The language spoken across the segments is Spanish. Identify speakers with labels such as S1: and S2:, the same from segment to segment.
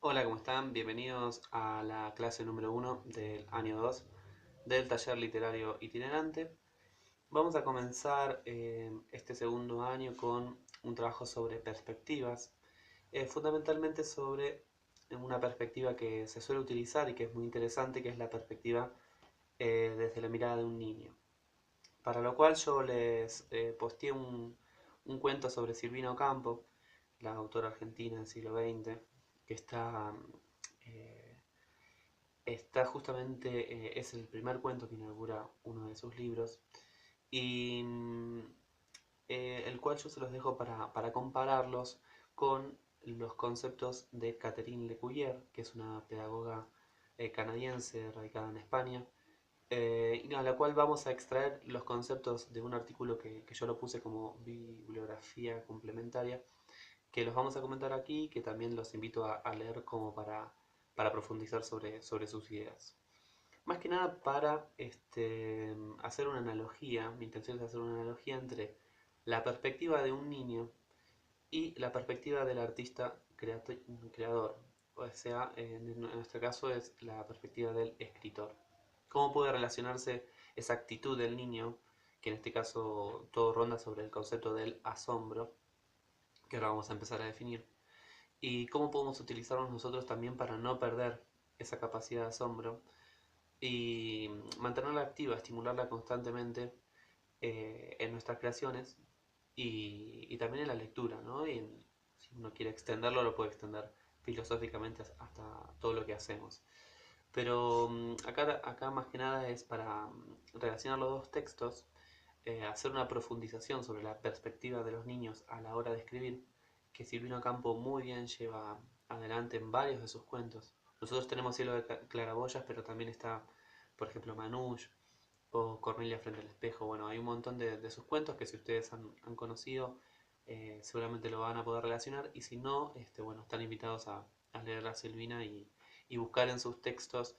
S1: Hola, ¿cómo están? Bienvenidos a la clase número 1 del año 2 del taller literario itinerante. Vamos a comenzar este segundo año con un trabajo sobre perspectivas, fundamentalmente sobre una perspectiva que se suele utilizar y que es muy interesante, que es la perspectiva desde la mirada de un niño. Para lo cual yo les posteé un cuento sobre Silvina Ocampo, la autora argentina del siglo XX, que eh, está justamente, es el primer cuento que inaugura uno de sus libros, y el cual yo se los dejo para compararlos con los conceptos de Catherine Lecuyer, que es una pedagoga canadiense radicada en España, y a la cual vamos a extraer los conceptos de un artículo que yo lo puse como bibliografía complementaria, que los vamos a comentar aquí, que también los invito a leer como para profundizar sobre sus ideas. Más que nada para hacer una analogía, mi intención es hacer una analogía entre la perspectiva de un niño y la perspectiva del artista creador. O sea, en nuestro caso es la perspectiva del escritor. ¿Cómo puede relacionarse esa actitud del niño, que en este caso todo ronda sobre el concepto del asombro, que ahora vamos a empezar a definir? ¿Y cómo podemos utilizarlos nosotros también para no perder esa capacidad de asombro y mantenerla activa, estimularla constantemente en nuestras creaciones y también en la lectura, ¿no? Si uno quiere extenderlo, lo puede extender filosóficamente hasta todo lo que hacemos. Pero acá más que nada es para relacionar los dos textos, hacer una profundización sobre la perspectiva de los niños a la hora de escribir, que Silvino Campo muy bien lleva adelante en varios de sus cuentos. Nosotros tenemos Cielo de Claraboyas, pero también está, por ejemplo, Manouche o Cornelia frente al espejo. Bueno, hay un montón de sus cuentos que si ustedes han conocido, seguramente lo van a poder relacionar. Y si no, bueno, están invitados a leer a Silvina y buscar en sus textos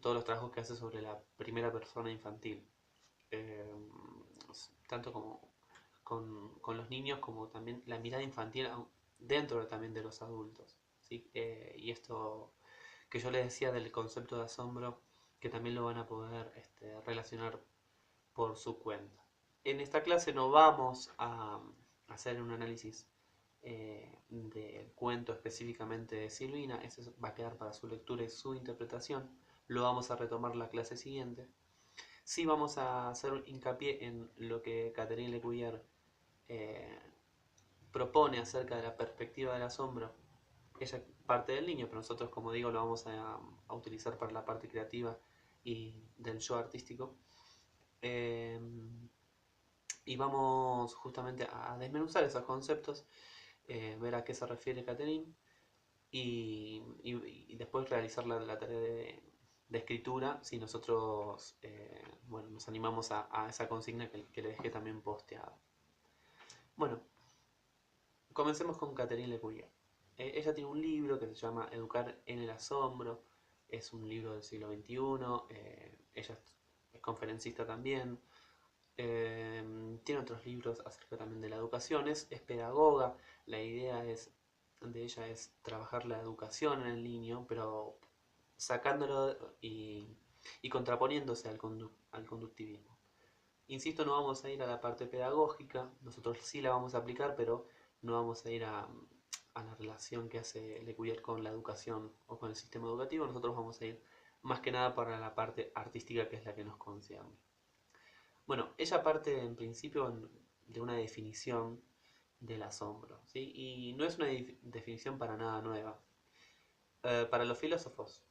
S1: todos los trabajos que hace sobre la primera persona infantil. Eh, Tanto como con los niños como también la mirada infantil dentro también de los adultos. ¿Sí? Y esto que yo les decía del concepto de asombro, que también lo van a poder relacionar por su cuenta. En esta clase no vamos a hacer un análisis del cuento específicamente de Silvina, ese va a quedar para su lectura y su interpretación, lo vamos a retomar la clase siguiente. Sí vamos a hacer hincapié en lo que Catherine Lecuyer eh, propone acerca de la perspectiva del asombro. Ella parte del niño, pero nosotros, como digo, lo vamos a utilizar para la parte creativa y del yo artístico. Eh, y vamos justamente a desmenuzar esos conceptos, ver a qué se refiere Catherine y después realizar la tarea de escritura si nosotros bueno, nos animamos a esa consigna que le dejé también posteada. Bueno, comencemos con Catherine Lecuyer. Ella tiene un libro que se llama Educar en el Asombro, es un libro del siglo XXI, ella es conferencista también, tiene otros libros acerca también de la educación, es pedagoga, la idea de ella es trabajar la educación en el niño, pero sacándolo y contraponiéndose al conductivismo. Insisto, no vamos a ir a la parte pedagógica, nosotros sí la vamos a aplicar, pero no vamos a ir a la relación que hace Lecuyer con la educación o con el sistema educativo, nosotros vamos a ir más que nada para la parte artística que es la que nos concierne. Bueno, ella parte en principio de una definición del asombro, ¿sí? Y no es una definición para nada nueva. Para los filósofos,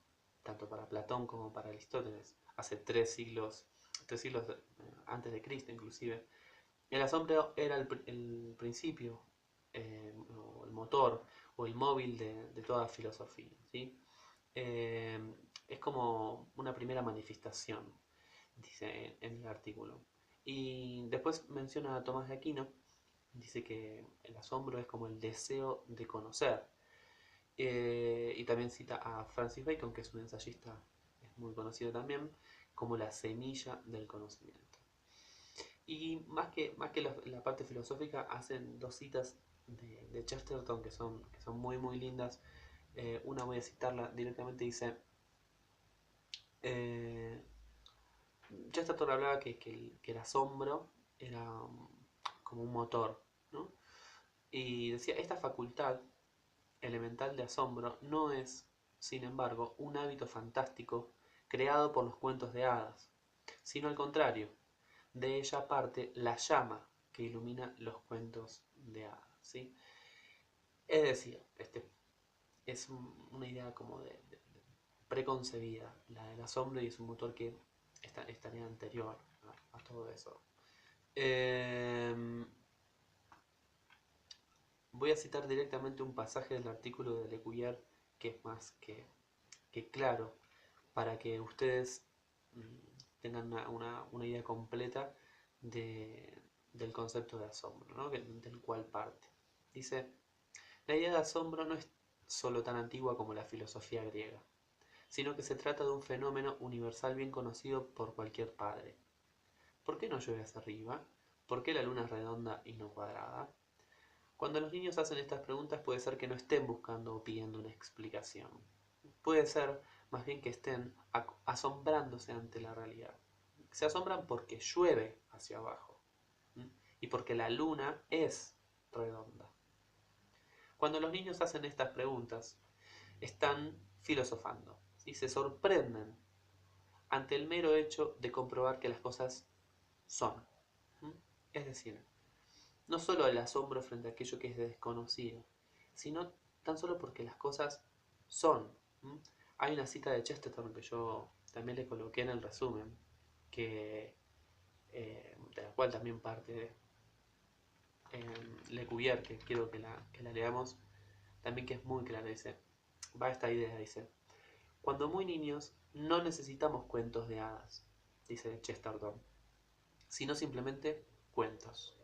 S1: tanto para Platón como para Aristóteles, hace 3 siglos antes de Cristo inclusive, el asombro era el principio, o el motor, o el móvil de toda filosofía, ¿sí? Eh, es como una primera manifestación, dice en el artículo. Y después menciona a Tomás de Aquino, dice que el asombro es como el deseo de conocer. Y también cita a Francis Bacon, que es un ensayista es muy conocido también, como la semilla del conocimiento. Y más que la parte filosófica, hacen dos citas de Chesterton que son muy muy lindas, Una voy a citarla directamente, dice, eh, Chesterton hablaba que el asombro era como un motor, ¿no? Y decía, esta facultad elemental de asombro no es, sin embargo, un hábito fantástico creado por los cuentos de hadas, sino al contrario, de ella parte la llama que ilumina los cuentos de hadas, ¿sí? Es decir, es una idea como de preconcebida, la del asombro, y es un motor que estaría anterior a todo eso. Voy a citar directamente un pasaje del artículo de Lecuyer que es más que claro para que ustedes tengan una idea completa del concepto de asombro, ¿no? Del cual parte. Dice, la idea de asombro no es solo tan antigua como la filosofía griega, sino que se trata de un fenómeno universal bien conocido por cualquier padre. ¿Por qué no llueve hacia arriba? ¿Por qué la luna es redonda y no cuadrada? Cuando los niños hacen estas preguntas puede ser que no estén buscando o pidiendo una explicación. Puede ser más bien que estén asombrándose ante la realidad. Se asombran porque llueve hacia abajo y porque la luna es redonda. Cuando los niños hacen estas preguntas, están filosofando y se sorprenden ante el mero hecho de comprobar que las cosas son. Es decir, no solo el asombro frente a aquello que es desconocido, sino tan solo porque las cosas son. Hay una cita de Chesterton que yo también le coloqué en el resumen, que, de la cual también parte Lecuyer, que quiero que la leamos, también que es muy clara, dice, va esta idea, dice, cuando muy niños no necesitamos cuentos de hadas, dice Chesterton, sino simplemente cuentos.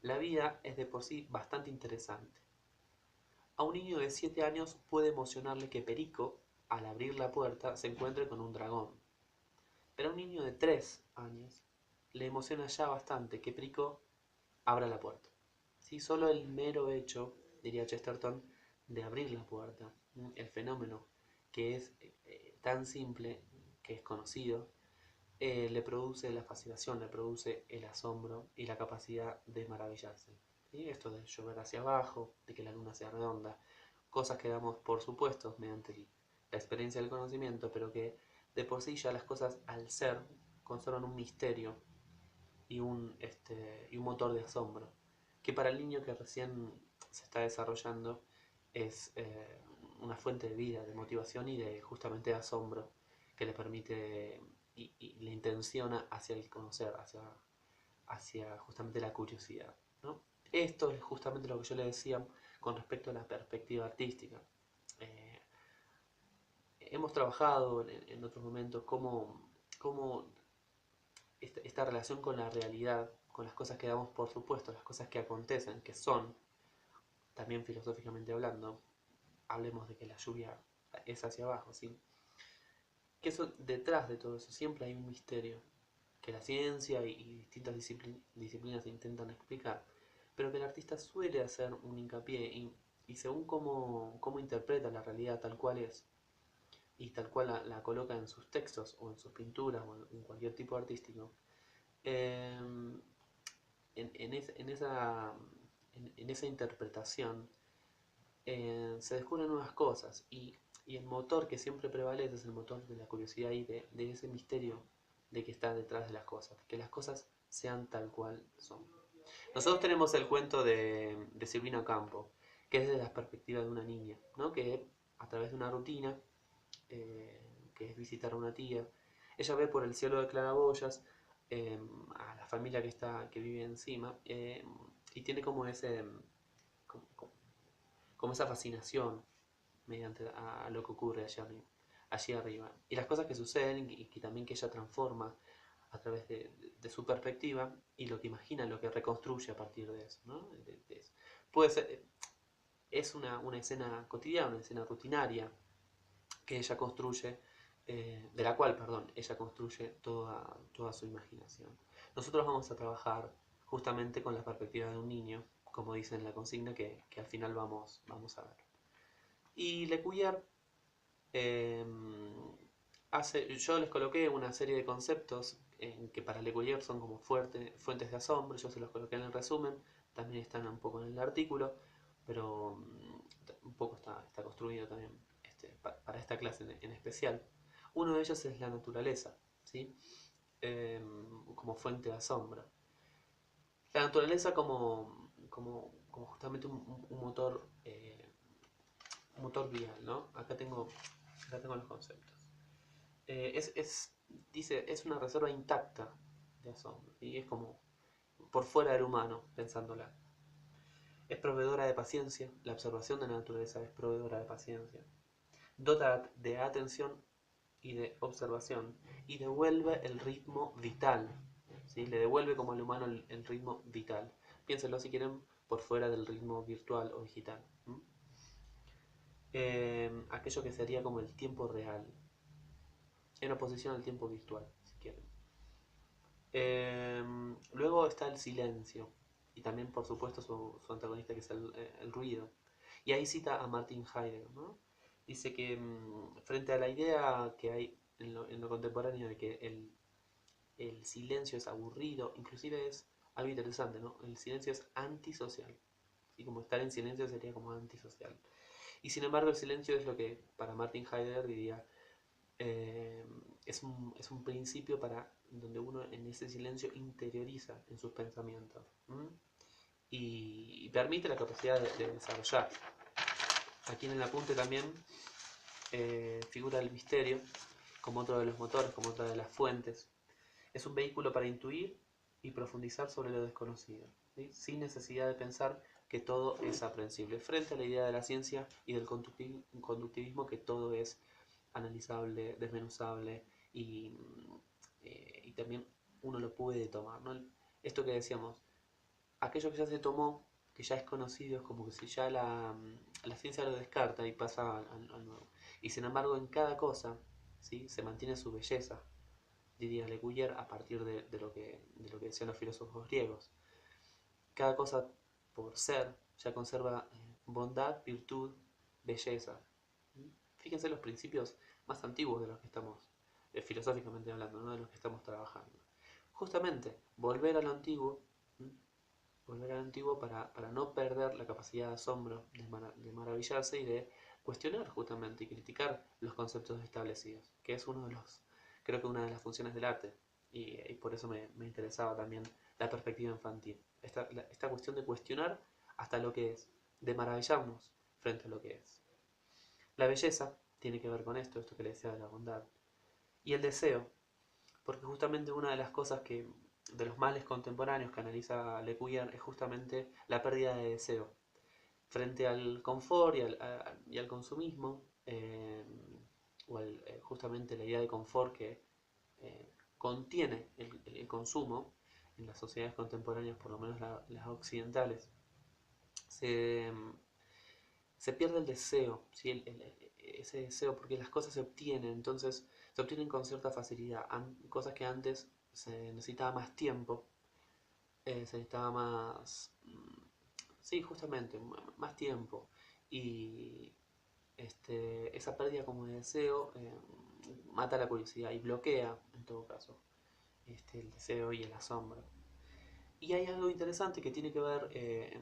S1: La vida es de por sí bastante interesante. A un niño de 7 años puede emocionarle que Perico, al abrir la puerta, se encuentre con un dragón. Pero a un niño de 3 años le emociona ya bastante que Perico abra la puerta. ¿Sí? Solo el mero hecho, diría Chesterton, de abrir la puerta, el fenómeno que es tan simple, que es conocido, le produce la fascinación, le produce el asombro y la capacidad de maravillarse. ¿Sí? Esto de llover hacia abajo, de que la luna sea redonda, cosas que damos por supuestos mediante la experiencia del conocimiento, pero que de por sí ya las cosas al ser conservan un misterio y un motor de asombro, que para el niño que recién se está desarrollando es una fuente de vida, de motivación y de justamente de asombro que le permite y le intenciona hacia el conocer, hacia justamente la curiosidad, ¿no? Esto es justamente lo que yo le decía con respecto a la perspectiva artística. Eh, Hemos trabajado en otros momentos cómo esta relación con la realidad, con las cosas que damos por supuesto, las cosas que acontecen, que son, también filosóficamente hablando, hablemos de que la lluvia es hacia abajo, ¿sí? Que eso, detrás de todo eso siempre hay un misterio que la ciencia y distintas disciplinas intentan explicar, pero que el artista suele hacer un hincapié y según cómo interpreta la realidad tal cual es y tal cual la coloca en sus textos o en sus pinturas o en cualquier tipo artístico, eh, en esa interpretación se descubren nuevas cosas y el motor que siempre prevalece es el motor de la curiosidad y de ese misterio de que está detrás de las cosas, que las cosas sean tal cual son. Nosotros tenemos el cuento de Silvina Campo, que es desde la perspectiva de una niña, ¿no? Que a través de una rutina, que es visitar a una tía, ella ve por el cielo de claraboyas a la familia que vive encima y tiene como como, como esa fascinación mediante a lo que ocurre allí arriba. Y las cosas que suceden y que también que ella transforma a través de su perspectiva y lo que imagina, lo que reconstruye a partir de eso. ¿No? De eso. Puede ser, es una escena cotidiana, una escena rutinaria que ella construye, de la cual, perdón, ella construye toda su imaginación. Nosotros vamos a trabajar justamente con la perspectiva de un niño, como dice en la consigna, que al final vamos a ver. Y Lecuyer yo les coloqué una serie de conceptos que para Lecuyer son como fuentes de asombro, yo se los coloqué en el resumen, también están un poco en el artículo, pero un poco está construido también para esta clase en especial. Uno de ellos es la naturaleza, ¿sí? Como fuente de asombro. La naturaleza como justamente un motor vial, ¿no? Acá tengo los conceptos. Dice, es una reserva intacta de asombro, y es como por fuera del humano, pensándola. Es proveedora de paciencia, la observación de la naturaleza es proveedora de paciencia. Dota de atención y de observación, y devuelve el ritmo vital, ¿sí? Le devuelve como al humano el ritmo vital. Piénsenlo si quieren por fuera del ritmo virtual o digital. Aquello que sería como el tiempo real, en oposición al tiempo virtual, si quieren. Luego está el silencio, y también por supuesto su antagonista que es el ruido. Y ahí cita a Martin Heidegger, ¿no? Dice que frente a la idea que hay en lo contemporáneo de que el silencio es aburrido, inclusive es algo interesante, ¿no? El silencio es antisocial. Y como estar en silencio sería como antisocial. Y sin embargo el silencio es lo que para Martin Heidegger diría eh, es un principio para donde uno en ese silencio interioriza en sus pensamientos y permite la capacidad de desarrollar. Aquí en el apunte también figura el misterio como otro de los motores, como otra de las fuentes. Es un vehículo para intuir y profundizar sobre lo desconocido, ¿sí? Sin necesidad de pensar que todo es aprensible, frente a la idea de la ciencia y del conductivismo que todo es analizable, desmenuzable y también uno lo puede tomar, ¿no? Esto que decíamos, aquello que ya se tomó, que ya es conocido, es como que si ya la ciencia lo descarta y pasa al nuevo. Y sin embargo en cada cosa, ¿sí? Se mantiene su belleza, diría Le Cuyer, a partir de lo que decían los filósofos griegos. Cada cosa por ser ya conserva bondad, virtud, belleza. Fíjense los principios más antiguos de los que estamos, filosóficamente hablando, ¿no? De los que estamos trabajando. Justamente, volver al antiguo para no perder la capacidad de asombro, de maravillarse y de cuestionar justamente y criticar los conceptos establecidos, que es creo que una de las funciones del arte, y por eso me interesaba también la perspectiva infantil, esta cuestión de cuestionar hasta lo que es, de maravillarnos frente a lo que es. La belleza tiene que ver con esto que le decía de la bondad, y el deseo, porque justamente una de las cosas de los males contemporáneos que analiza Le Cuyer es justamente la pérdida de deseo frente al confort y al consumismo, justamente la idea de confort que contiene el consumo en las sociedades contemporáneas, por lo menos las occidentales, se, se pierde el deseo, ¿sí? Ese deseo, porque las cosas se obtienen, entonces se obtienen con cierta facilidad, cosas que antes se necesitaba más tiempo, se necesitaba más, sí, justamente, más tiempo, y esa pérdida como de deseo mata la curiosidad y bloquea, en todo caso, el deseo y el asombro. Y hay algo interesante que tiene que ver,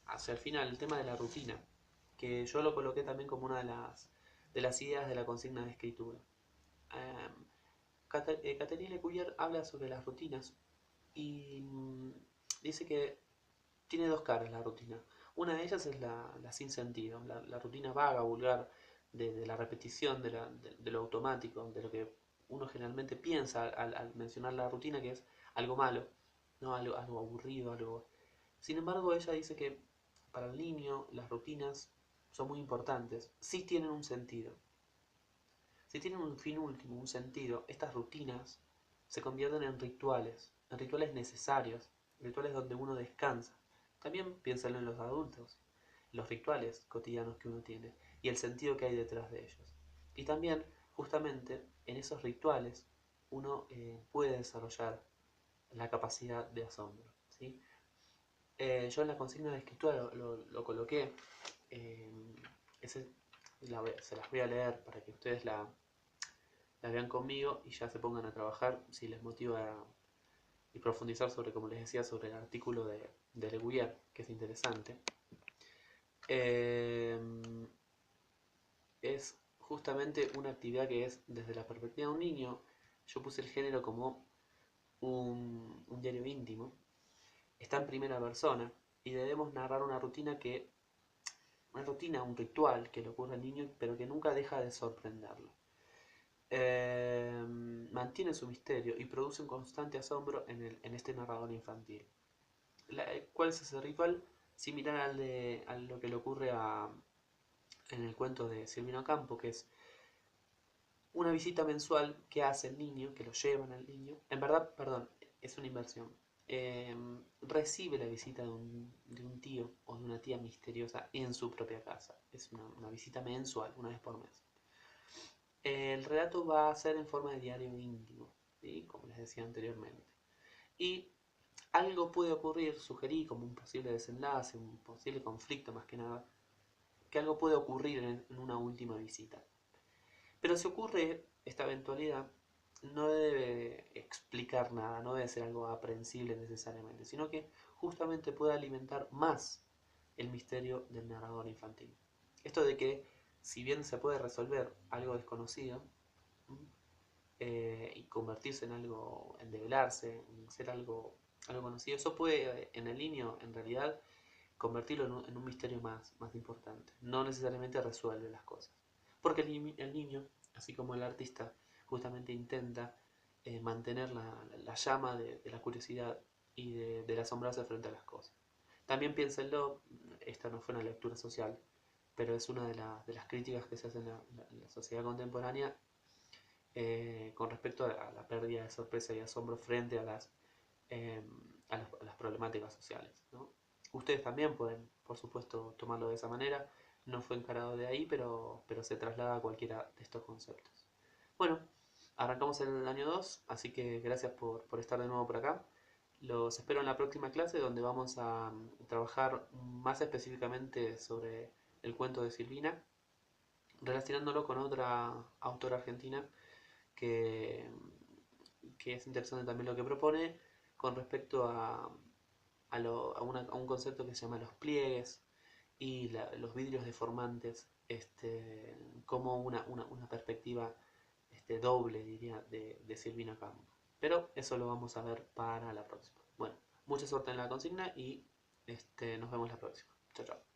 S1: hacia el final, el tema de la rutina, que yo lo coloqué también como una de las ideas de la consigna de escritura. Catherine Lecuyer habla sobre las rutinas y dice que tiene dos caras la rutina. Una de ellas es la sin sentido, la rutina vaga, vulgar, de la repetición, de lo automático, de lo que uno generalmente piensa al mencionar la rutina, que es algo malo, ¿no? Algo aburrido, algo... Sin embargo, ella dice que para el niño las rutinas son muy importantes, sí tienen un sentido. Si tienen un fin último, un sentido, estas rutinas se convierten en rituales necesarios, rituales donde uno descansa. También piénsenlo en los adultos, los rituales cotidianos que uno tiene y el sentido que hay detrás de ellos. Y también, justamente, en esos rituales uno puede desarrollar la capacidad de asombro, ¿sí? Yo en la consigna de escritura lo coloqué. se las voy a leer para que ustedes la vean conmigo y ya se pongan a trabajar si les motiva y profundizar sobre, como les decía, sobre el artículo de Le Guyer, que es interesante. Es justamente una actividad que es desde la perspectiva de un niño. Yo puse el género como un diario íntimo. Está en primera persona y debemos narrar una rutina, un ritual que le ocurre al niño, pero que nunca deja de sorprenderlo. Mantiene su misterio y produce un constante asombro en este narrador infantil. ¿Cuál es ese ritual? Similar a lo que le ocurre en el cuento de Silvino Campo, que es una visita mensual que hace el niño, que lo llevan al niño. En verdad, perdón, es una inversión. Recibe la visita de un tío o de una tía misteriosa en su propia casa. Es una visita mensual, una vez por mes. El relato va a ser en forma de diario íntimo, ¿sí? Como les decía anteriormente. Y algo puede ocurrir, sugerí como un posible desenlace, un posible conflicto más que nada, que algo puede ocurrir en una última visita. Pero si ocurre esta eventualidad, no debe explicar nada, no debe ser algo aprehensible necesariamente, sino que justamente puede alimentar más el misterio del narrador infantil. Esto de que, si bien se puede resolver algo desconocido, y convertirse en algo, en develarse, en ser algo conocido, eso puede en el niño, en realidad, convertirlo en un misterio más importante. No necesariamente resuelve las cosas. Porque el niño, así como el artista, justamente intenta mantener la llama de la curiosidad y del asombrarse frente a las cosas. También piénsenlo, esta no fue una lectura social, pero es una de las críticas que se hacen en la sociedad contemporánea con respecto a la pérdida de sorpresa y asombro frente eh, a las problemáticas sociales, ¿no? Ustedes también pueden, por supuesto, tomarlo de esa manera. No fue encarado de ahí, pero se traslada a cualquiera de estos conceptos. Bueno, arrancamos el año 2, así que gracias por estar de nuevo por acá. Los espero en la próxima clase donde vamos a trabajar más específicamente sobre el cuento de Silvina, relacionándolo con otra autora argentina que, que es interesante también lo que propone con respecto a un concepto que se llama los pliegues y los vidrios deformantes, como una perspectiva doble, diría, de Silvina Campo. Pero eso lo vamos a ver para la próxima. Bueno, mucha suerte en la consigna y nos vemos la próxima. Chao, chao.